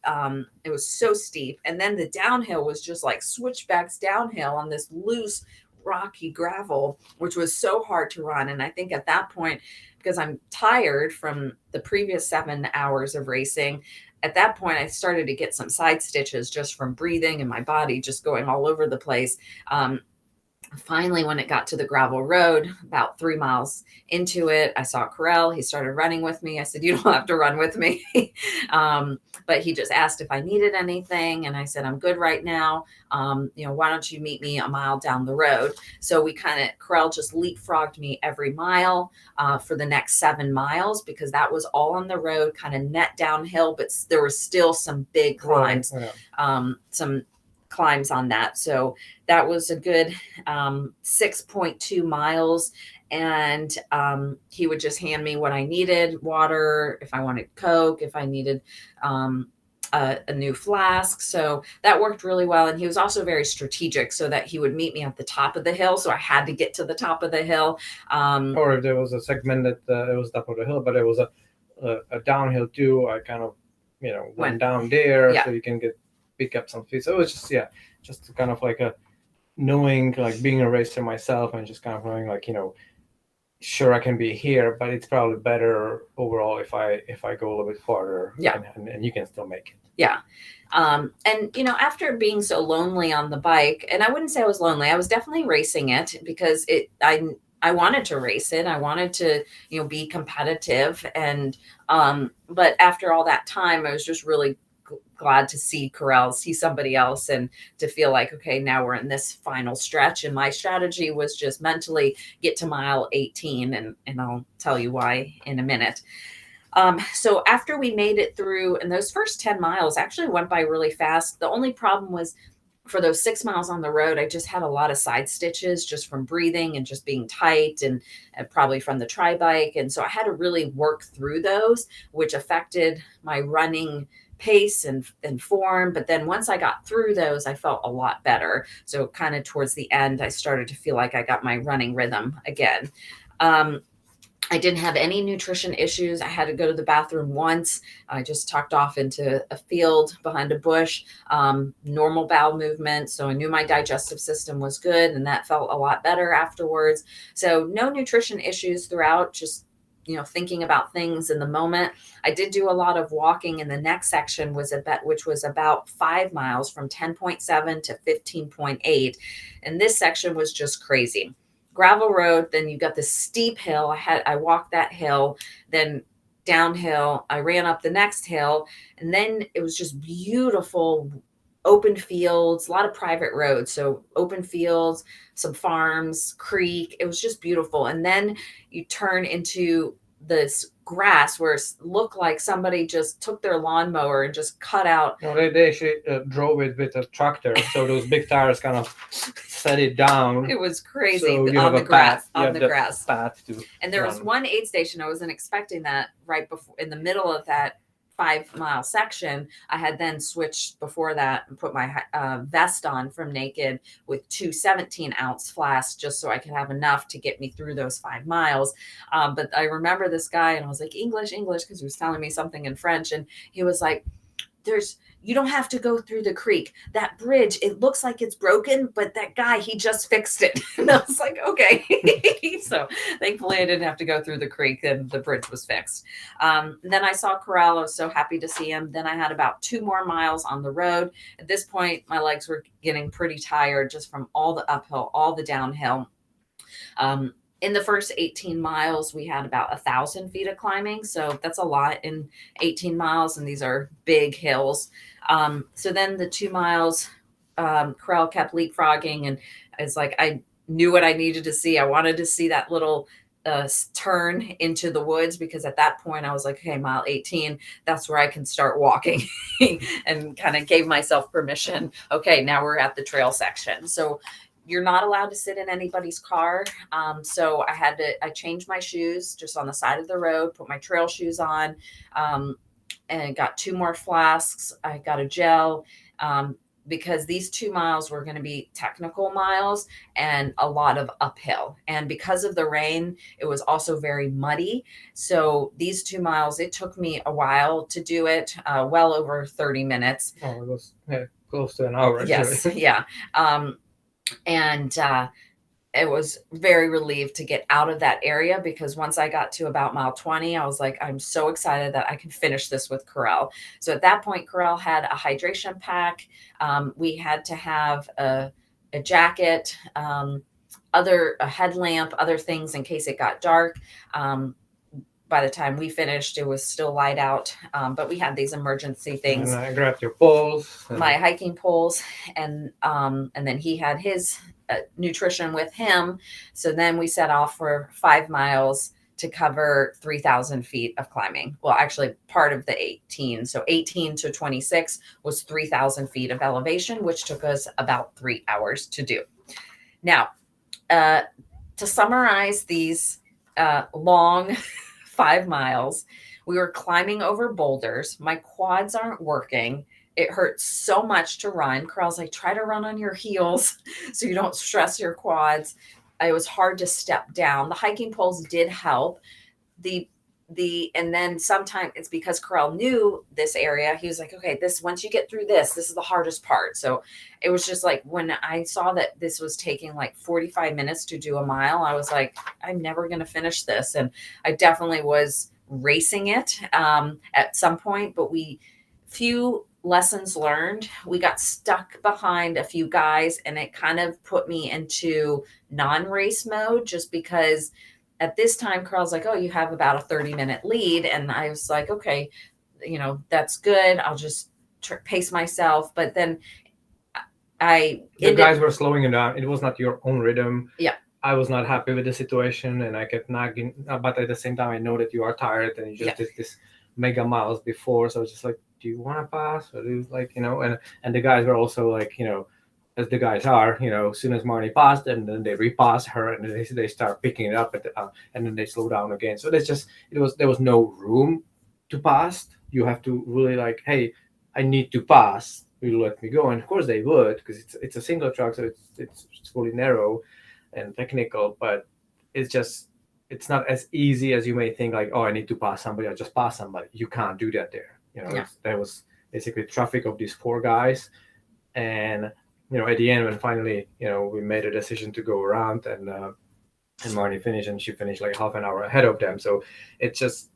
S1: It was so steep. And then the downhill was just like switchbacks downhill on this loose, rocky gravel, which was so hard to run. And I think at that point, because I'm tired from the previous 7 hours of racing, at that point, I started to get some side stitches just from breathing and my body just going all over the place. Finally, when it got to the gravel road, about 3 miles into it, I saw Corel. He started running with me. I said, you don't have to run with me. But he just asked if I needed anything. And I said, I'm good right now. Why don't you meet me a mile down the road? So Corel just leapfrogged me every mile for the next 7 miles, because that was all on the road, kind of net downhill, but there was still some big climbs, some climbs on that. So that was a good 6.2 miles. And he would just hand me what I needed, water, if I wanted Coke, if I needed a new flask. So that worked really well. And he was also very strategic, so that he would meet me at the top of the hill. So I had to get to the top of the hill.
S2: Or if there was a segment that it was top of the hill, but it was a downhill too, I kind of, went down there, so you can pick up some speed. So it was just kind of like a knowing, like being a racer myself, and just kind of knowing, like, sure, I can be here, but it's probably better overall if I go a little bit farther. And you can still make it.
S1: Yeah. And after being so lonely on the bike, and I wouldn't say I was lonely, I was definitely racing it because I wanted to race it. I wanted to, be competitive. And, but after all that time, I was just really glad to see Corel, see somebody else, and to feel like, okay, now we're in this final stretch. And my strategy was just mentally get to mile 18, and I'll tell you why in a minute. So after we made it through, and those first 10 miles actually went by really fast. The only problem was for those 6 miles on the road, I just had a lot of side stitches just from breathing and just being tight, and probably from the tri bike. And so I had to really work through those, which affected my running pace and form. But then once I got through those, I felt a lot better. So kind of towards the end, I started to feel like I got my running rhythm again. I didn't have any nutrition issues. I had to go to the bathroom once. I just tucked off into a field behind a bush, normal bowel movement. So I knew my digestive system was good, and that felt a lot better afterwards. So no nutrition issues throughout, just thinking about things in the moment. I did do a lot of walking in the next section, which was about 5 miles, from 10.7 to 15.8. And this section was just crazy. Gravel road, then you got this steep hill. I walked that hill, then downhill. I ran up the next hill, and then it was just beautiful open fields, a lot of private roads. So open fields, some farms, creek. It was just beautiful. And then you turn into this grass where it looked like somebody just took their lawnmower and just cut out.
S2: No, they actually drove it with a tractor. So those big tires kind of set it down.
S1: It was crazy.
S2: So
S1: on the grass.
S2: Path to
S1: and there was one aid station. I wasn't expecting that right before, in the middle of that 5-mile section, I had then switched before that and put my vest on from Naked with 2 17-ounce flasks just so I could have enough to get me through those 5 miles. But I remember this guy and I was like, English, because he was telling me something in French. And he was like, you don't have to go through the creek. That bridge, it looks like it's broken, but that guy, he just fixed it. And I was like, okay. So thankfully I didn't have to go through the creek and the bridge was fixed. Then I saw Corral. I was so happy to see him. Then I had about 2 more miles on the road. At this point, my legs were getting pretty tired just from all the uphill, all the downhill. In the first 18 miles, we had about 1,000 feet of climbing. So that's a lot in 18 miles. And these are big hills. So then the 2 miles, Corral kept leapfrogging. And it's like, I knew what I needed to see. I wanted to see that little turn into the woods, because at that point I was like, okay, mile 18, that's where I can start walking. And kind of gave myself permission. Okay, now we're at the trail section. So you're not allowed to sit in anybody's car. So I changed my shoes just on the side of the road, put my trail shoes on, and got 2 more flasks. I got a gel, because these 2 miles were going to be technical miles and a lot of uphill. And because of the rain, it was also very muddy. So these 2 miles, it took me a while to do it, well over 30 minutes.
S2: Oh, it was close to an hour.
S1: Yes. Yeah. And it was very relieved to get out of that area, because once I got to about mile 20, I was like, I'm so excited that I can finish this with Corral. So at that point, Corral had a hydration pack. We had to have a jacket, a headlamp, other things in case it got dark. By the time we finished, it was still light out, but we had these emergency things.
S2: And I grabbed your poles.
S1: My hiking poles, and then he had his nutrition with him. So then we set off for 5 miles to cover 3,000 feet of climbing. Well, actually part of the 18. So 18 to 26 was 3,000 feet of elevation, which took us about 3 hours to do. Now, to summarize these long 5 miles, we were climbing over boulders. My quads aren't working. It hurts so much to run. Carl's like, try to run on your heels so you don't stress your quads. It was hard to step down. The hiking poles did help. And then sometimes it's because Corral knew this area. He was like, okay, once you get through this is the hardest part. So it was just like, when I saw that this was taking like 45 minutes to do a mile, I was like, I'm never going to finish this. And I definitely was racing it at some point, but few lessons learned. We got stuck behind a few guys, and it kind of put me into non-race mode, just because at this time, Carl's like, oh, you have about a 30-minute lead. And I was like, okay, that's good. I'll just pace myself. But then the
S2: guys were slowing you down. It was not your own rhythm.
S1: Yeah.
S2: I was not happy with the situation, and I kept nagging. But at the same time, I know that you are tired and you just did this mega miles before. So I was just like, do you want to pass? Or do you and the guys were also like, as the guys are, as soon as Marnie passed, and then they repass her, and then they start picking it up, and then they slow down again. So there was no room to pass. You have to really like, hey, I need to pass. Will you let me go? And of course they would, because it's a single track, so it's fully narrow and technical, but it's not as easy as you may think. Like, oh, I need to pass somebody. I just pass somebody. You can't do that there. There was basically traffic of these 4 guys, and at the end, when finally, we made a decision to go around, and Marnie finished, and she finished like half an hour ahead of them. So it just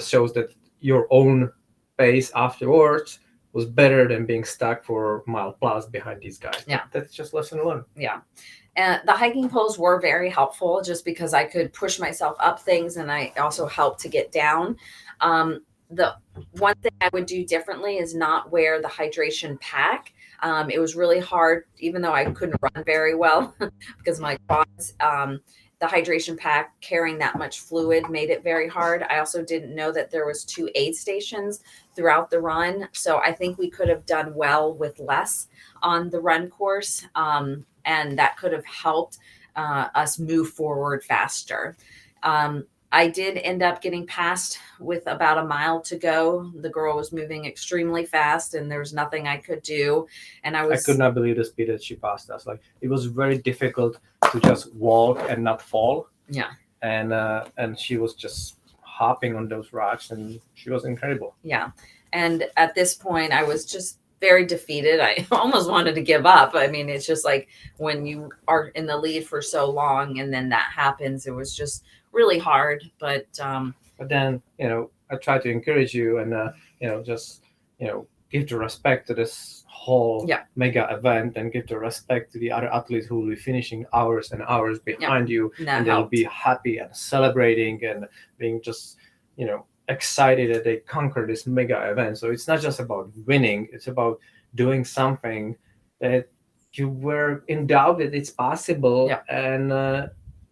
S2: shows that your own pace afterwards was better than being stuck for a mile plus behind these guys.
S1: Yeah.
S2: But that's just lesson learned.
S1: Yeah. And the hiking poles were very helpful, just because I could push myself up things, and I also helped to get down. The one thing I would do differently is not wear the hydration pack. It was really hard, even though I couldn't run very well because my quads, the hydration pack carrying that much fluid made it very hard. I also didn't know that there was 2 aid stations throughout the run. So I think we could have done well with less on the run course. And that could have helped us move forward faster. I did end up getting past with about a mile to go. The girl was moving extremely fast and there was nothing I could do. And
S2: I could not believe the speed that she passed us. Like, it was very difficult to just walk and not fall.
S1: Yeah.
S2: And she was just hopping on those rocks, and she was incredible.
S1: Yeah. And at this point, I was just very defeated. I almost wanted to give up. I mean, it's just like when you are in the lead for so long and then that happens, it was just really hard. But
S2: then, I try to encourage you and, just, give the respect to this whole mega event, and give the respect to the other athletes who will be finishing hours and hours behind you, and they'll be happy and celebrating and being just, excited that they conquered this mega event. So it's not just about winning, it's about doing something that you were in doubt that it's possible, and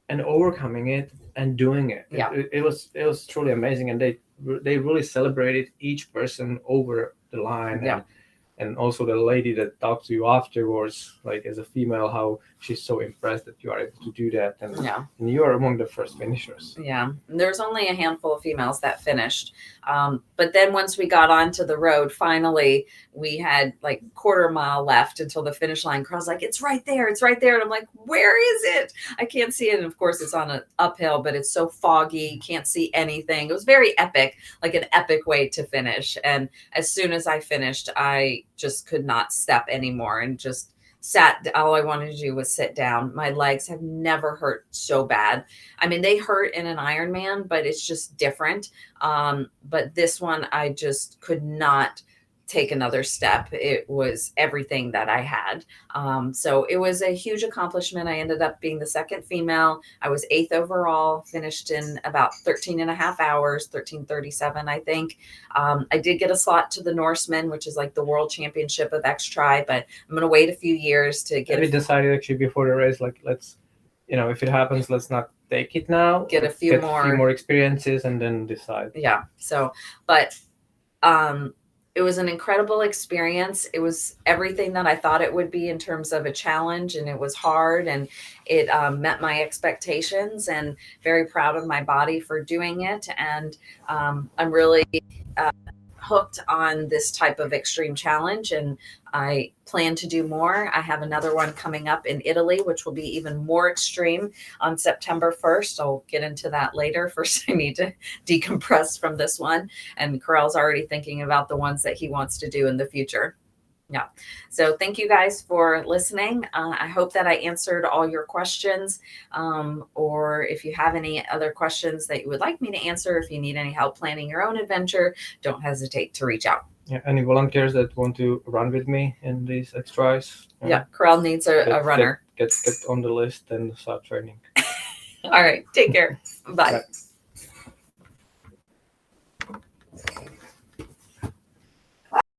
S2: overcoming it and doing it. It was truly amazing, and they really celebrated each person over the line. And also the lady that talked to you afterwards, like as a female, how she's so impressed that you are able to do that. And you are among the first finishers.
S1: Yeah, there's only a handful of females that finished. But then once we got onto the road, finally, we had like quarter mile left until the finish line. Carl's like, it's right there. It's right there. And I'm like, where is it? I can't see it. And of course, it's on an uphill, but it's so foggy. Can't see anything. It was very epic, like an epic way to finish. And as soon as I finished, I just could not step anymore and just sat. All I wanted to do was sit down. My legs have never hurt so bad. I mean, they hurt in an Ironman, but it's just different. But this one, I just could not take another step. It was everything that I had. So it was a huge accomplishment. I ended up being the second female. I was 8th overall, finished in about 13 and a half hours, 13:37, I think. I did get a slot to the Norseman, which is like the world championship of XTRI, but I'm going to wait a few years to get.
S2: We decided actually before the race, like, let's, if it happens, let's not take it now.
S1: Get a few more
S2: experiences and then decide.
S1: Yeah. So, but, it was an incredible experience. It was everything that I thought it would be in terms of a challenge, and it was hard, and it met my expectations, and very proud of my body for doing it. And I'm really hooked on this type of extreme challenge, and I plan to do more. I have another one coming up in Italy, which will be even more extreme on September 1st. I'll get into that later. First, I need to decompress from this one. And Corral's already thinking about the ones that he wants to do in the future. Yeah. So thank you guys for listening. I hope that I answered all your questions. Or if you have any other questions that you would like me to answer, if you need any help planning your own adventure, don't hesitate to reach out.
S2: Yeah, any volunteers that want to run with me in these XTRIs?
S1: Yeah, Corral needs a runner.
S2: Get on the list and start training.
S1: All right. Take care. Bye.